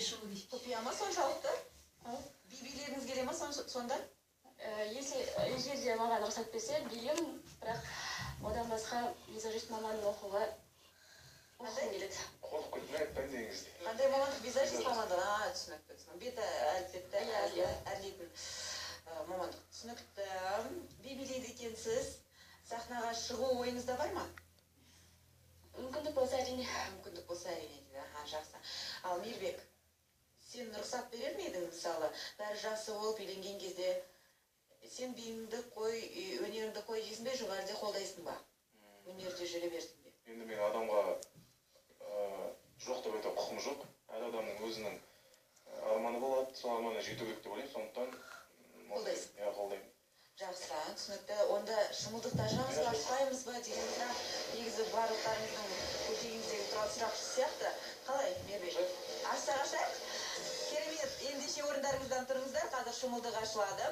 шығу дейді. Құпия ма соншалықты? Би билегіңіз келе ма сонда? Егер де маған рұқсат берсе, билеймін, бірақ одан басқа визажист мамандығын оқуға келеді. Қорқып кетпей айтпаймын дегеніңізде. Қандай мамандық? Визажист мамандығы? Түсінікті. Бет әлпетті әрлейтін мамандық. Түсінікті. Би билейді екенсіз. Сахнаға шығу ойыңызда бар ма? Мүмкіндік болса әрине. Мүмкіндік болса әрине дейді. Жақсы. Ал Мейірбек, сен рұқсат берер ме едің, мысалы, бәрі жақсы болып үйленген кезде сен биіңді қой, өнеріңді қой дейсің бе, жоқ әлде қолдайсың ба? Өнерде жүре берсің бе? Енді мен адамға жоқ деп айтуға құқым жоқ. Әр адамның өзінің арманы болады, сол арманына жету керек деп ойлаймын, сондықтан қолдайсың? Иә, қолдаймын. Жақсы, түсінікті. Онда шымылдықты ашамыз ба, ашпаймыз ба деген сұрақ негізі барлықтарыңыздың көкейіңіздегі тұрған сұрақ сияқты. Қалай, Мейірбек? Ашсақ ашайық? Керемет, ендеше орындарыңыздан тұрыңыздар, қазір шымылдық ашылады.